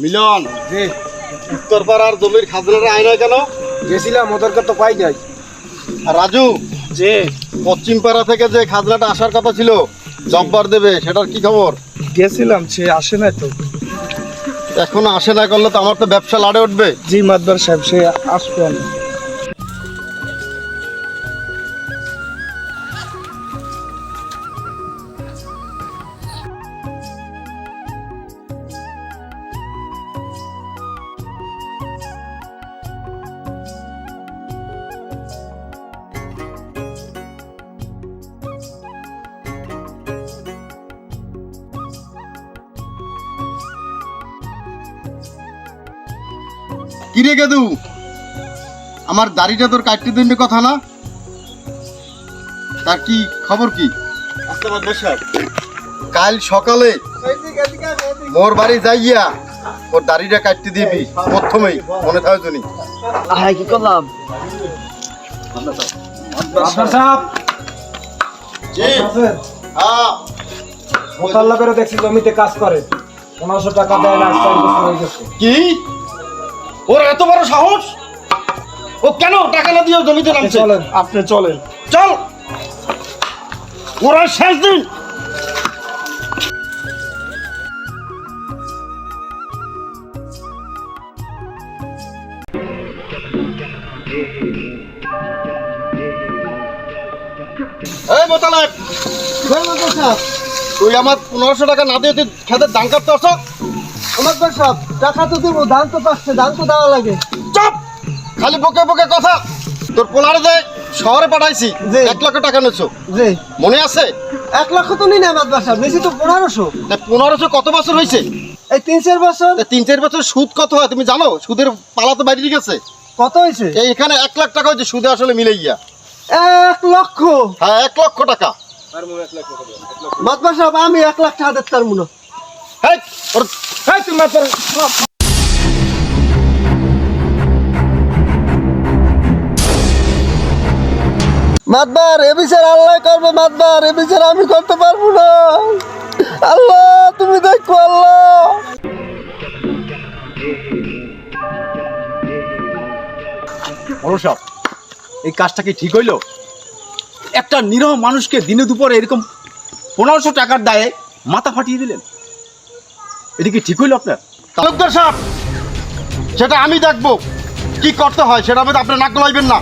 মিলন জি উত্তরপাড়ার জমির খাজনাটা আয় না কেন? গেছিলাম, ওদেরকে তো পাই নাই। আর রাজু, জি পশ্চিম পাড়া থেকে যে খাজনাটা আসার কথা ছিল জব্বার দেবে, সেটার কি খবর? গেছিলাম, সে আসে নাই তো। এখনো আসে না করলে তো আমার তো ব্যবসা লাড়ে উঠবে। জি মাদবার সাহেব, সে আসবে না। কিরে গেদু, আমার দাড়িটা তোর কাটতে দিন কথা না? তার কি খবর কি? কাল সকালে মোর বাড়ি যাইয়া ওর দাড়িটা কাটতে দিবি প্রথমেই, মনে থাকে জানি। হ্যাঁ, কি করলাম? মাদবার সাহেব, হ্যাঁ, মোতাল্লা করে দেখছি জমিতে কাজ করে, 1500 টাকা দেয় না, 4 বছর হয়ে গেছে। কি ওর এত বড় সাহস? ও কেন টাকা না দিয়ে জমিতে নামছে? চলেন, আপনি চলেন। চল, ওরা শেষ দিন। এই মোতালেব, তুই আমার 1500 টাকা না দিয়ে তুই খেতের ধান কাটতে আসো? মাদবার সাহেব, টাকা তো দেবো, ধান তো পাচ্ছে, ধান তো দেওয়া লাগে। চুপ, খালি বকে বকে কথা। তোর পোলারে যে শহরে পাঠাইছি, জি। 1 লক্ষ টাকা নিচ্ছ, জি, মনে আছে? 1 লক্ষ তো নি না মাদবার সাহেব, বেশি তো 1500। 1500 কত বছর হয়েছে? এই 3-4 বছর। 3-4 বছর সুদ কত হয় তুমি জানো? সুদের পালা তো বাইরে গেছে। কত হয়েছে? এই এখানে 1 লাখ টাকা হয়েছে সুদে আসলে মিলে গিয়া। 1 লক্ষ। হ্যাঁ, 1 লক্ষ টাকা। মাদবার সাহেব, আমি 1 লাখ টাকা দিতে পারবো না। হেই, এই তুমি মাদবার মাদবার, এ বিচার আল্লাহ করবে। মাদবার, এ বিচার আমি করতে পারবো না। আল্লাহ, তুমি দেখো আল্লাহ। অনুসব, এই কাজটা কি ঠিক হইল? একটা নিরহ মানুষকে দিনে দুপুরে এরকম 1500 টাকার দায়ে মাথা ফাটিয়ে দিলেন, এটা কি ঠিক হইল আপনার? তালুকদার সাহেব, সেটা আমি দেখবো কি করতে হয়, সেটা আমি আপনি নাক গলাইবেন না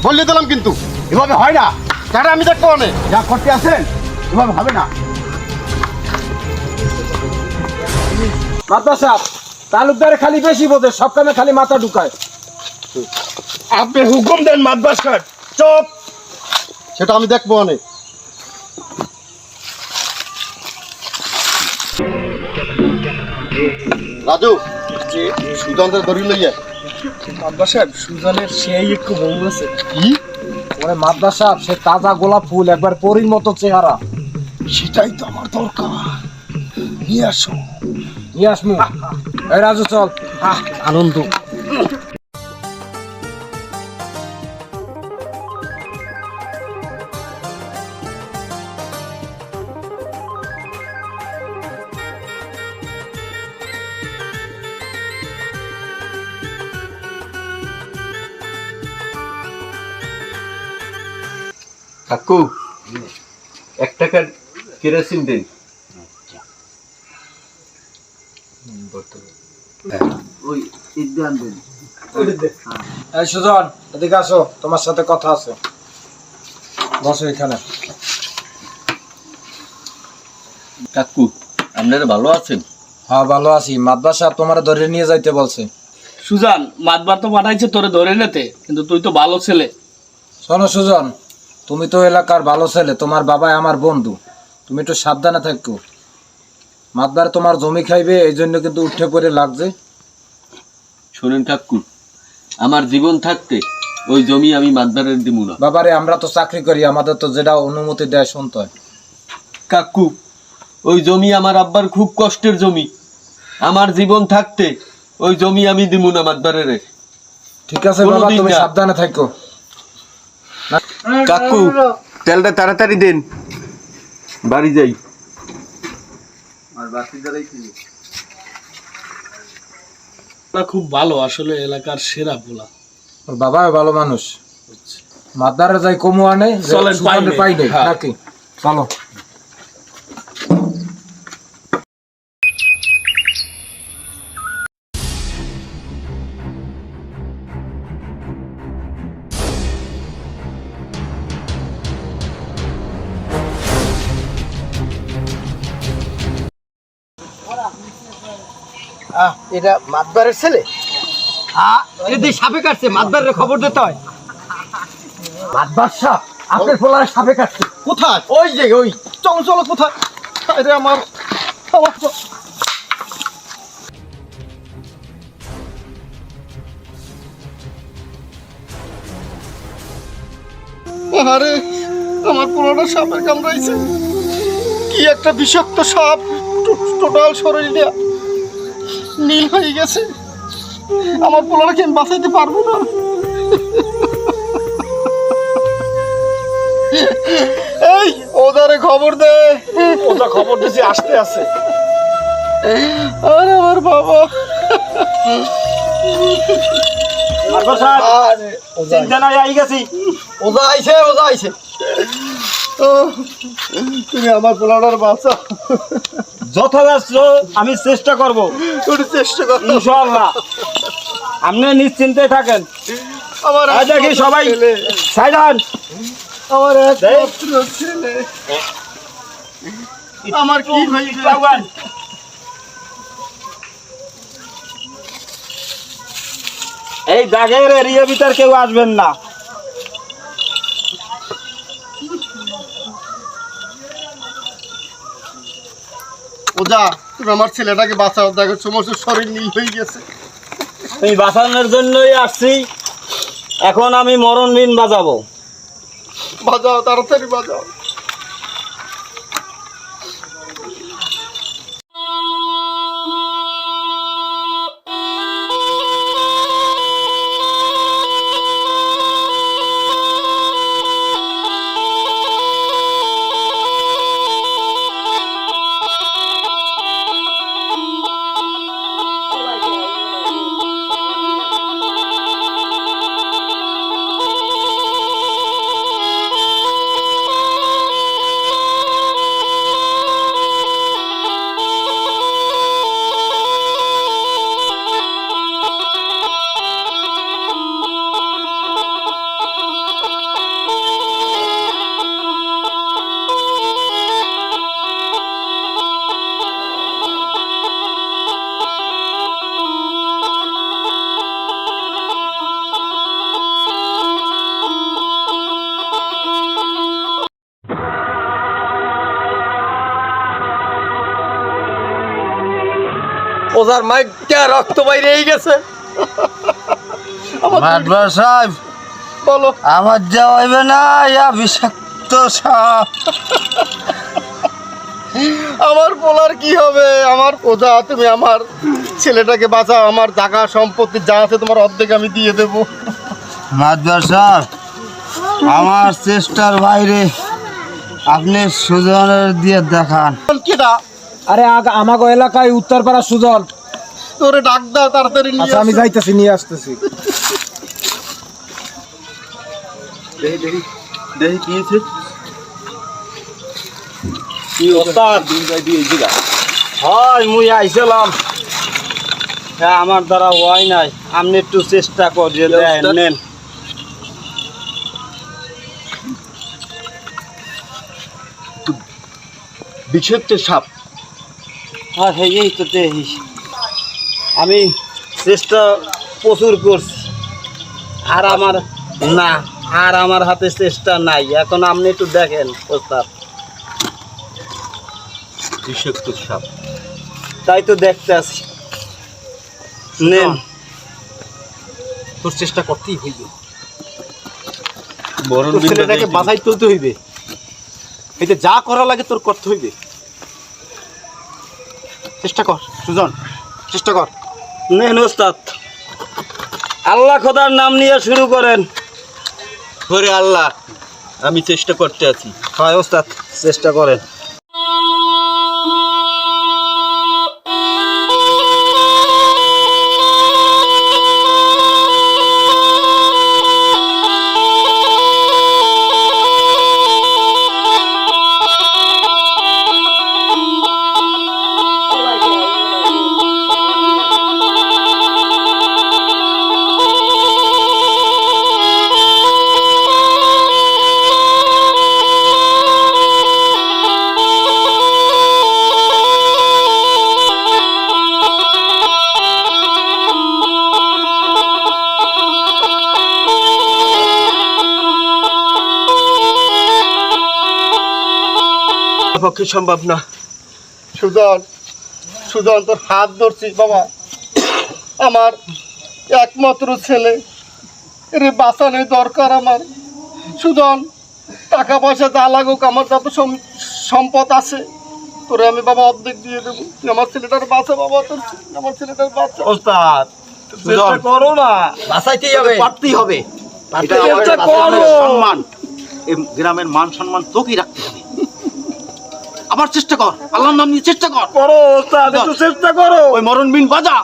বললে দিলাম। কিন্তু এভাবে হয় না, সেটা আমি দেখবো অনেক। যা করতে আছেন এভাবে হবে না। মাদবার সাহেব, তালুকদারে খালি বেশি বোঝে, সব কামে খালি মাথা ঢুকায়। আপনি হুকুম দেন মাদবার সাহেব। চুপ, সেটা আমি দেখবো অনেক। রাজু, সুজনদের ধরি লইয়া। মাদবার সাহেব, সুজনের সেই একটু বউ আছে। কি? ওরে মাদবার সাহেব, সে তাজা গোলাপ ফুল, একবার পরীর মতো চেহারা। সেটাই তো আমার দরকার, নিয়ে আসো। নিয়ে আসমু। এই রাজু, চল। আনন্দ। কাকু, 1 টাকার কেরোসিন দিন। ওই ইদান দিন। এই সুজন, এদিকে আসো, তোমার সাথে কথা আছে। বসো এখানে। কাকু, আপনারা ভালো আছেন? হ্যাঁ, ভালো আছি। মাদবার সাহেব তোমার ধরে নিয়ে যাইতে বলছে। সুজান, মাতবার তো পাঠাইছে তোরে ধরে নিতে, কিন্তু তুই তো ভালো ছেলে। শোনো সুজন, তুমি তো এলাকার ভালো ছেলে, তোমার বাবাই আমার বন্ধু, তুমি একটু সাবধানে থাকো। মাদবার তোমার জমি খাইবে, এই জন্য কিন্তু উঠে পড়ে লাগছে। শোনেন কাকু, আমার জীবন থাকতে ওই জমি আমি মাদবারের দিব না। বাবারে, আমরা তো চাকরি করি, আমাদের তো যেটা অনুমতি দেয় শুনতে হয়। কাকু, ওই জমি আমার আব্বার খুব কষ্টের জমি, আমার জীবন থাকতে ওই জমি আমি দিব না মাদবারের। ঠিক আছে বাবা, কোনোদিন তুমি না। সাবধানে থাকো। কাকু, তেলটা তাড়াতাড়ি দেন, বাড়ি যাই। আর বাতি জ্বালাই কি? ওরা খুব ভালো, আসলে এলাকার সেরা পোলা। ওর বাবাও ভালো মানুষ। মাদারে যাই কমু আনে, চলেন, সুজনের পাই নেই হ্যাঁ। নাকি? চলো। এটা মাতবারের ছেলে? যদি সাপে কাটছে মাতবারের খবর দিতে হয়। মাতবার সাপ? আপনার পোলারে সাপে কাটছে? কোথায়? ওই যে ওই। চলো চলো, কোথায়? আরে আমার আরে আমার পোলাটা সাপের কামড়াইছে। কি একটা বিষাক্ত সাপ, টোটাল শরীরটা নীল হয়ে গেছে। আমার পোলাটাকে আমি বাঁচাইতে পারবো না। এই ওদারে খবর দে। ওটা খবর দিছি, আসতে আছে। আরে আমার বাবা, চিন্তা নাই, আই গেছি। ওজা আইছে, ওজা আইছে। ও, তুমি আমার পোলাটার বাঁচাও। যথাযথ আমি চেষ্টা করব, তুমি চেষ্টা করো। ইনশাআল্লাহ। আপনি নিশ্চিন্তে থাকেন। আমার আজ দেখি সবাই ছেলে, সাইডান। আমার একমাত্র ছেলে, আমার কি হয়েছে? এই দাগের এরিয়া ভিতর কেউ আসবেন না। ওজা, তুমি আমার ছেলেটাকে বাঁচাও। দেখো সমস্ত শরীর নীল হয়ে গেছে। এই বাঁচানোর জন্যই আসছি। এখন আমি মরণ বিন বাজাবো। বাঁচাও, তাড়াতাড়ি বাঁচাও। ওজার মাইকটা রক্ত বাইরে গেছে। মাতবার সাহেব, বলো। আমার যা হইবে না, ইয়া বিষাক্ত সাপ। আমার পোলার কি হবে? আমার ওজা, তুমি আমার ছেলেটাকে বাঁচাও। আমার জায়গা সম্পত্তি যা আছে তোমার অর্ধেক আমি দিয়ে দেবো। মাতবার সাহেব, আমার চেষ্টার বাইরে আপনি সুজনের দিয়ে দেখান। কেটা? আরে আমাগো এলাকায় উত্তরপাড়া সুজন। তোরে ডাক দাও, তাড়াতাড়ি নিয়ে আচ্ছা আমি আসো। যাইতেছি, নিয়ে আসতেছি। দেখি কি হয়েছে। হয় মুই আইছিলাম, হ্যাঁ আমার দ্বারা হয় নাই। আপনি একটু চেষ্টা করিয়ে দেন, নেন। বিষাক্ত সাপ। আর এই তো দেখি, আমি চেষ্টা প্রচুর করছি, আর আমার না, আর আমার হাতে চেষ্টা নাই। এখন আপনি একটু দেখেন ওস্তাদ। বিষাক্ত সাপ। তাই তো দেখতে আছি, নেন। তোর চেষ্টা করতেই হইবে। তোর ছেলেটাকে বাঁচাই তুলতে হইবে। এতে যা করা লাগে তোর করতে হইবে। চেষ্টা কর সুজন, চেষ্টা কর। নেন ওস্তাদ, আল্লাহ খোদার নাম নিয়ে শুরু করেন। ওরে আল্লাহ, আমি চেষ্টা করতে আছি। হয় ওস্তাদ, চেষ্টা করেন। পক্ষে সম্ভব না। সুজন, সুজন তোর হাত ধরছি বাবা, আমার একমাত্র ছেলে, এর বাঁচানোর দরকার আমার। সুজন, টাকা পয়সা যা লাগুক, আমার যত সম্পদ আছে তোরে আমি বাবা অর্ধেক দিয়ে দেবো। তুই আমার ছেলেটার বাঁচা বাবা, তোর আমার ছেলেটার বাঁচা। ওস্তাদ চেষ্টা করো না, বাঁচাইতেই হবে, পারতেই হবে। এটা চেষ্টা আমাদের করো। সম্মান, এই গ্রামের মান সম্মান তোকেই রাখতে হবে। আবার চেষ্টা কর, আল্লাহর নাম নিয়ে চেষ্টা কর। করো ওস্তাদ, একটু চেষ্টা করো। ওই মরণ বিন বাজা।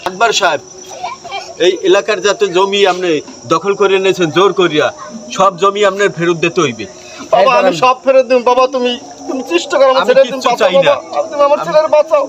আকবর সাহেব, এই এলাকার যত জমি আপনি দখল করে নিয়েছেন জোর করিয়া, সব জমি আপনার ফেরত দিতে হইবে। বাবা আমি সব ফেরত দেব বাবা, তুমি তুমি চেষ্টা করো আমার আমি ছেলের কিচ্ছু বাঁচাও চাই না। বাবা, তুমি আমার ছেলের বাঁচাও।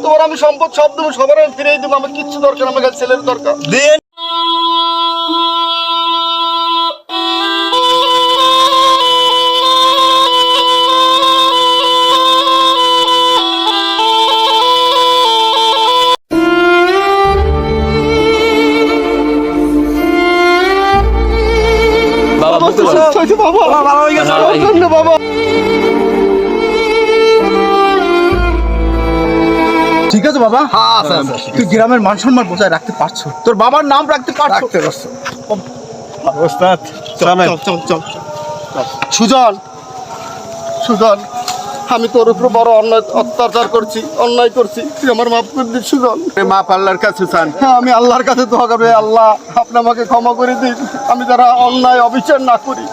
তোমার আমি সম্পদ সব দেবো, সবার আমি ফিরিয়ে দেবো, আমার কিচ্ছু দরকার, আমার কাছে ছেলের দরকার। দিন বাবা বুঝতে পারছি। সুস্থ হয়েছে বাবা, ভালো হয়ে গেছে বাবা। ঠিক আছে বাবা, তুই গ্রামের মান সম্মান বজায় রাখতে পারছো, তোর বাবার নাম রাখতে পারছো। ওস্তাদ চল চল চল। সুজন, সুজন, আমি তোর উপর বড় অত্যাচার করছি, অন্যায় করছি, তুই আমার মাফ করে দিস সুজন। মাপ আল্লাহর কাছে চান। হ্যাঁ, আমি আল্লাহর কাছে দোয়া করবে, আল্লাহ আপনি আমাকে ক্ষমা করে দিন, আমি যারা অন্যায় অবিচার না করি।